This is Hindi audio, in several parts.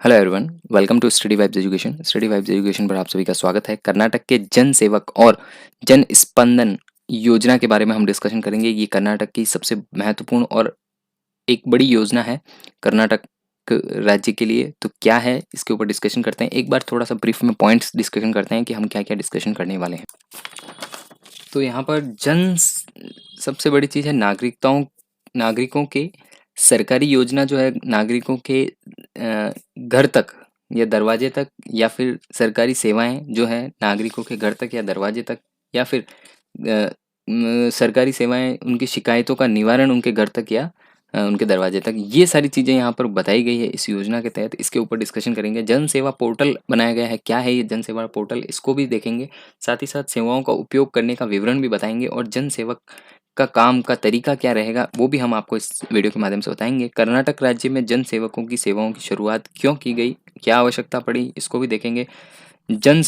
Hello everyone, welcome to study vibes education. Study vibes education पर आप सभी का स्वागत है। कर्नाटक के जन सेवक और जन स्पंदन योजना के बारे में हम डिस्कशन करेंगे। ये कर्नाटक की सबसे महत्वपूर्ण और एक बड़ी योजना है कर्नाटक राज्य के लिए। तो क्या है, इसके ऊपर डिस्कशन करते हैं। एक बार थोड़ा सा ब्रीफ में पॉइंट्स डिस्कशन करते हैं कि हम क्या क्या डिस्कशन करने वाले हैं। तो यहाँ पर सबसे बड़ी चीज़ है नागरिकों के सरकारी योजना जो है नागरिकों के घर तक या दरवाजे तक, या फिर सरकारी सेवाएं जो है नागरिकों के घर तक या दरवाजे तक, या फिर सरकारी सेवाएं उनकी शिकायतों का निवारण उनके घर तक या उनके दरवाजे तक, ये सारी चीज़ें यहाँ पर बताई गई है इस योजना के तहत। इसके ऊपर डिस्कशन करेंगे। जन सेवा पोर्टल बनाया गया है। क्या है ये जन सेवा पोर्टल, इसको भी देखेंगे। साथ ही साथ सेवाओं का उपयोग करने का विवरण भी बताएंगे, और जन सेवक का काम का तरीका क्या रहेगा वो भी हम आपको इस वीडियो के माध्यम से बताएंगे। कर्नाटक राज्य में जन सेवकों की सेवाओं की शुरुआत क्यों की गई, क्या आवश्यकता पड़ी, इसको भी देखेंगे। जन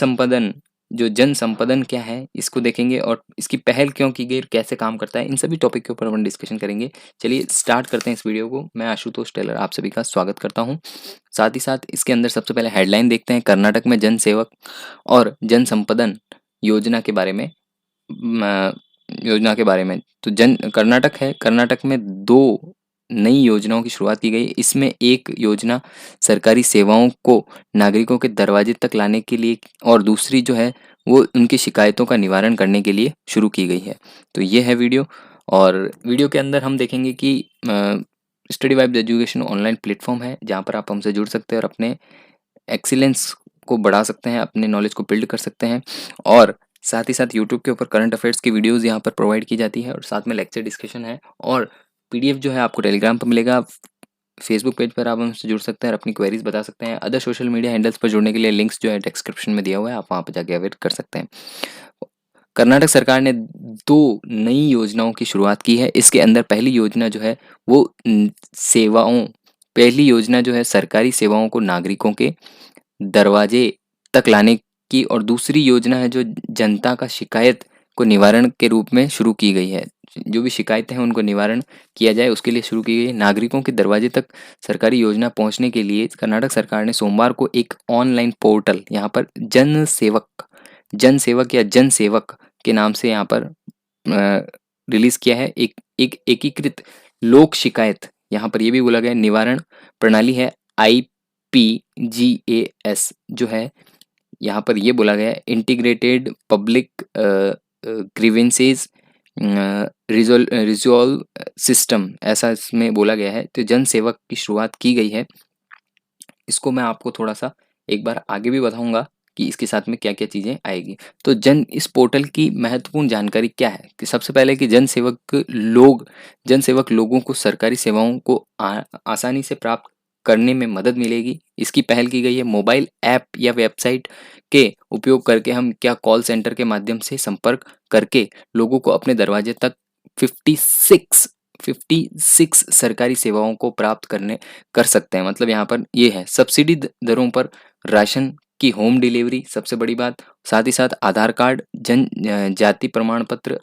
संपदन क्या है, इसको देखेंगे, और इसकी पहल क्यों की गई, कैसे काम करता है, इन सभी टॉपिक के ऊपर हम डिस्कशन करेंगे। चलिए स्टार्ट करते हैं इस वीडियो को। मैं आशुतोष टेलर आप सभी का स्वागत करता हूं। साथ ही साथ इसके अंदर सबसे पहले हेडलाइन देखते हैं, कर्नाटक में जन सेवक और जन संपदन योजना के बारे में। म, योजना के बारे में तो कर्नाटक है। कर्नाटक में दो नई योजनाओं की शुरुआत की गई। इसमें एक योजना सरकारी सेवाओं को नागरिकों के दरवाजे तक लाने के लिए, और दूसरी जो है वो उनकी शिकायतों का निवारण करने के लिए शुरू की गई है। तो ये है वीडियो, और वीडियो के अंदर हम देखेंगे कि study vibes education online platform है जहाँ पर आप हमसे जुड़ सकते हैं और अपने एक्सीलेंस को बढ़ा सकते हैं, अपने नॉलेज को बिल्ड कर सकते हैं। और साथ ही साथ यूट्यूब के ऊपर करंट अफेयर्स की वीडियोस यहाँ पर प्रोवाइड की जाती है, और साथ में लेक्चर डिस्कशन है, और पीडीएफ जो है आपको टेलीग्राम पर मिलेगा। फेसबुक पेज पर आप हमसे जुड़ सकते हैं और अपनी क्वेरीज बता सकते हैं। अदर सोशल मीडिया हैंडल्स पर जुड़ने के लिए लिंक्स जो है डिस्क्रिप्शन में दिया हुआ है, आप वहाँ पर जाके अवेयर कर सकते हैं। कर्नाटक सरकार ने दो नई योजनाओं की शुरुआत की है। इसके अंदर पहली योजना जो है वो पहली योजना जो है सरकारी सेवाओं को नागरिकों के दरवाजे तक लाने की, और दूसरी योजना है जो जनता का शिकायत को निवारण के रूप में शुरू की गई है। जो भी शिकायतें हैं उनको निवारण किया जाए उसके लिए शुरू की गई। नागरिकों के दरवाजे तक सरकारी योजना पहुंचने के लिए कर्नाटक सरकार ने सोमवार को एक ऑनलाइन पोर्टल यहाँ पर जन सेवक या जन सेवक के नाम से यहाँ पर रिलीज किया है। एक एकीकृत लोक शिकायत यहाँ पर ये भी बोला गया निवारण प्रणाली है, IPGAS जो है यहाँ पर ये बोला गया है, integrated public grievances resolve system, ऐसा इसमें बोला गया है। तो जन सेवक की शुरुआत की गई है। इसको मैं आपको थोड़ा सा एक बार आगे भी बताऊंगा कि इसके साथ में क्या क्या चीज़ें आएगी। तो इस पोर्टल की महत्वपूर्ण जानकारी क्या है कि सबसे पहले कि जन सेवक लोगों को सरकारी सेवाओं को आसानी से प्राप्त करने में मदद मिलेगी। इसकी पहल की गई है। मोबाइल ऐप या वेबसाइट के उपयोग करके हम क्या कॉल सेंटर के माध्यम से संपर्क करके लोगों को अपने दरवाजे तक 56 सरकारी सेवाओं को प्राप्त कर सकते हैं। मतलब यहाँ पर ये है सब्सिडी दरों पर राशन की होम डिलीवरी, सबसे बड़ी बात। साथ ही साथ आधार कार्ड, जाति प्रमाण पत्र,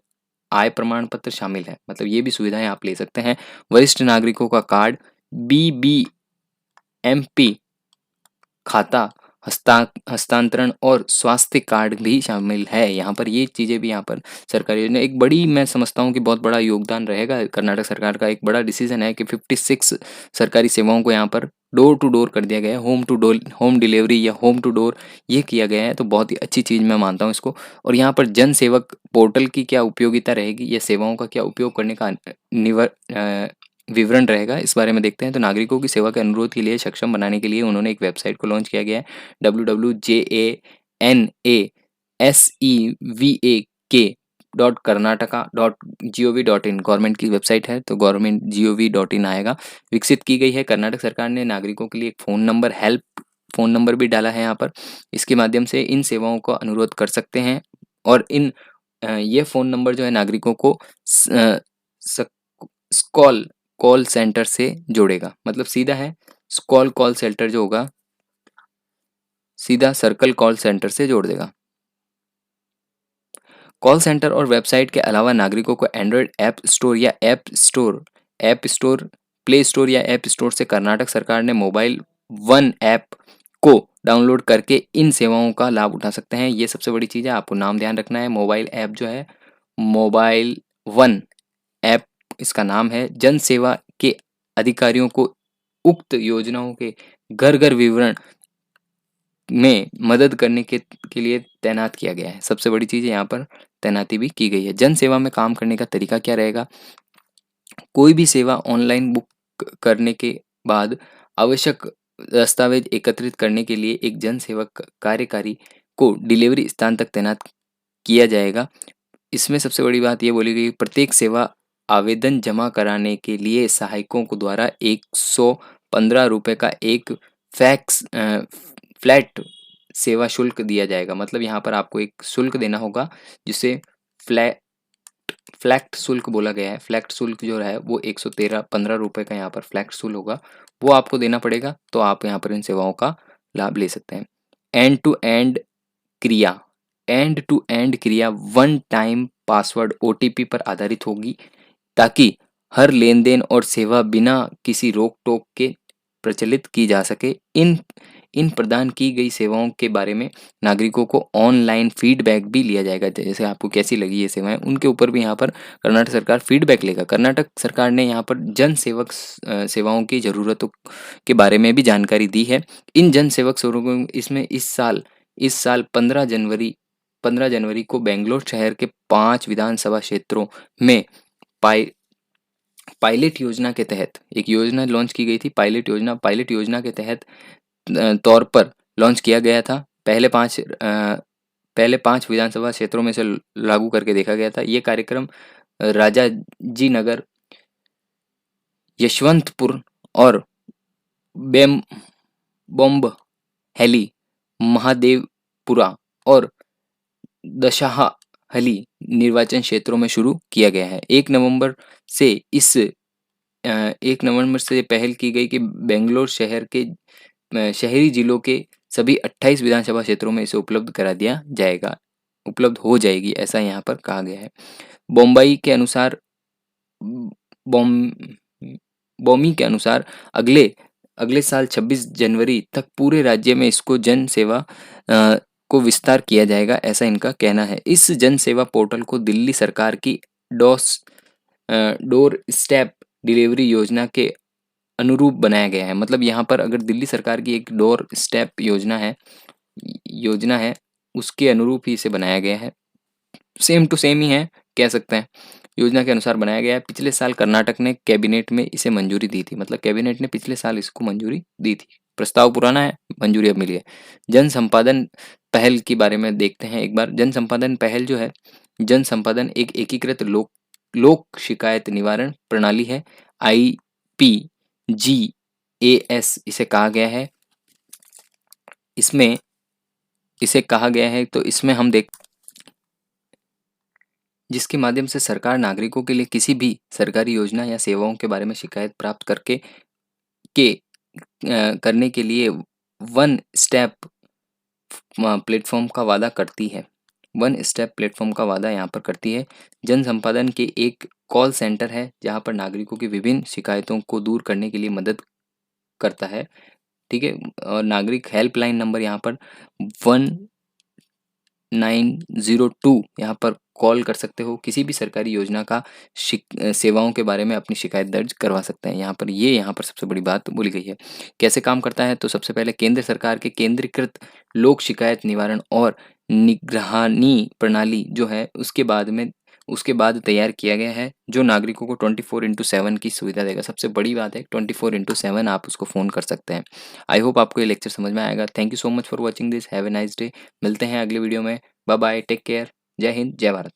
आय प्रमाण पत्र शामिल है। मतलब ये भी सुविधाएं आप ले सकते हैं। वरिष्ठ नागरिकों का कार्ड, BBMP खाता हस्तांतरण और स्वास्थ्य कार्ड भी शामिल है। यहाँ पर ये चीज़ें भी यहाँ पर सरकारी योजना एक बड़ी, मैं समझता हूँ कि बहुत बड़ा योगदान रहेगा। कर्नाटक सरकार का एक बड़ा डिसीजन है कि 56 सरकारी सेवाओं को यहाँ पर डोर टू डोर कर दिया गया है। होम डिलीवरी या होम टू डोर ये किया गया है। तो बहुत ही अच्छी चीज़ मैं मानता हूँ इसको। और यहाँ पर जन सेवक पोर्टल की क्या उपयोगिता रहेगी या सेवाओं का क्या उपयोग करने का विवरण रहेगा, इस बारे में देखते हैं। तो नागरिकों की सेवा के अनुरोध के लिए सक्षम बनाने के लिए उन्होंने एक वेबसाइट को लॉन्च किया गया है। www.janasevak.karnataka.gov.in गवर्नमेंट की वेबसाइट है, तो गवर्नमेंट gov.in आएगा। विकसित की गई है। कर्नाटक सरकार ने नागरिकों के लिए एक फ़ोन नंबर भी डाला है यहाँ पर। इसके माध्यम से इन सेवाओं का अनुरोध कर सकते हैं, और ये फ़ोन नंबर जो है नागरिकों को स्कॉल कॉल सेंटर से जोड़ेगा। मतलब सीधा है स्कॉल कॉल सेंटर जो होगा सीधा सर्कल कॉल सेंटर से जोड़ देगा। कॉल सेंटर और वेबसाइट के अलावा नागरिकों को एंड्रॉयड प्ले स्टोर या ऐप स्टोर से कर्नाटक सरकार ने मोबाइल वन ऐप को डाउनलोड करके इन सेवाओं का लाभ उठा सकते हैं। ये सबसे बड़ी चीज़ है, आपको नाम ध्यान रखना है। मोबाइल ऐप जो है, मोबाइल वन ऐप इसका नाम है। जन सेवा के अधिकारियों को उक्त योजनाओं के घर-घर विवरण में मदद करने के लिए तैनात किया गया है। सबसे बड़ी चीज़ है, यहाँ पर तैनाती भी की गई है। जन सेवा में काम करने का तरीका क्या रहेगा? कोई भी सेवा ऑनलाइन बुक करने के बाद आवश्यक दस्तावेज एकत्रित करने के लिए एक जन सेवक कार्यकारी को डिलीवरी स्थान तक तैनात किया जाएगा। इसमें सबसे बड़ी बात ये बोली गई, प्रत्येक सेवा आवेदन जमा कराने के लिए सहायकों को द्वारा ₹115 का एक फ्लैट सेवा शुल्क दिया जाएगा। मतलब यहाँ पर आपको एक शुल्क देना होगा, जिसे फ्लै फ्लैट शुल्क बोला गया है। फ्लैट शुल्क जो है वो 115 का यहाँ पर फ्लैट शुल्क होगा, वो आपको देना पड़ेगा। तो आप यहाँ पर इन सेवाओं का लाभ ले सकते हैं। एंड टू एंड क्रिया, एंड टू एंड क्रिया वन टाइम पासवर्ड ओटीपी पर आधारित होगी, ताकि हर लेन-देन और सेवा बिना किसी रोक-टोक के प्रचलित की जा सके। इन इन प्रदान की गई सेवाओं के बारे में नागरिकों को ऑनलाइन फीडबैक भी लिया जाएगा। जैसे आपको कैसी लगी ये सेवाएँ, उनके ऊपर भी यहाँ पर कर्नाटक सरकार फीडबैक लेगा। कर्नाटक सरकार ने यहाँ पर सेवाओं की ज़रूरतों के बारे में भी जानकारी दी है। इन जन सेवक स्वरूपों इसमें इस साल 15 जनवरी को बेंगलोर शहर के 5 विधानसभा क्षेत्रों में पाई पायलट योजना के तहत एक योजना लॉन्च की गई थी। पायलट योजना के तहत तौर पर लॉन्च किया गया था। पहले 5 विधानसभा क्षेत्रों में से लागू करके देखा गया था। ये कार्यक्रम राजाजी नगर, यशवंतपुर और बेम बॉम्ब हैली, महादेवपुरा और दशाहली निर्वाचन क्षेत्रों में शुरू किया गया है। 1 नवंबर से पहल की गई कि बेंगलोर शहर के शहरी जिलों के सभी 28 विधानसभा क्षेत्रों में इसे उपलब्ध हो जाएगी, ऐसा यहाँ पर कहा गया है। बम्बई के अनुसार बॉम बॉमी के अनुसार अगले साल 26 जनवरी तक पूरे राज्य में इसको जन सेवा को विस्तार किया जाएगा, ऐसा इनका कहना है। इस जन सेवा पोर्टल को दिल्ली सरकार की डोर स्टेप डिलीवरी योजना के अनुरूप बनाया गया है। मतलब यहाँ पर अगर दिल्ली सरकार की एक डोर स्टेप योजना है, उसके अनुरूप ही इसे बनाया गया है। सेम टू सेम ही है, कह सकते हैं। योजना के अनुसार बनाया गया है। पिछले साल कर्नाटक ने कैबिनेट में इसे मंजूरी दी थी। मतलब कैबिनेट ने पिछले साल इसको मंजूरी दी थी। प्रस्ताव पुराना है, मंजूरी अब मिली है। जन संपादन पहल के बारे में देखते हैं एक बार। जन संपादन पहल जो है, जन संपादन एक एकीकृत लोक शिकायत निवारण प्रणाली है। IPGAS इसे कहा गया है। तो इसमें हम जिसके माध्यम से सरकार नागरिकों के लिए किसी भी सरकारी योजना या सेवाओं के बारे में शिकायत प्राप्त करने के लिए वन स्टेप प्लेटफॉर्म का वादा करती है। वन स्टेप प्लेटफॉर्म का वादा यहाँ पर करती है। जन संपादन के एक कॉल सेंटर है, जहाँ पर नागरिकों की विभिन्न शिकायतों को दूर करने के लिए मदद करता है। ठीक है, और नागरिक हेल्पलाइन नंबर यहाँ पर 1902 यहाँ पर कॉल कर सकते हो। किसी भी सरकारी योजना का सेवाओं के बारे में अपनी शिकायत दर्ज करवा सकते हैं। यहाँ पर सबसे बड़ी बात बोली गई है। कैसे काम करता है? तो सबसे पहले केंद्र सरकार के केंद्रीकृत लोक शिकायत निवारण और निगरानी प्रणाली जो है, उसके बाद तैयार किया गया है, जो नागरिकों को 24/7 की सुविधा देगा। सबसे बड़ी बात है, 24/7 आप उसको फ़ोन कर सकते हैं। आई होप आपको ये लेक्चर समझ में आएगा। Thank you so much for watching this. Have a nice day. मिलते हैं अगले वीडियो में। Bye bye, take care. जय हिंद, जय भारत।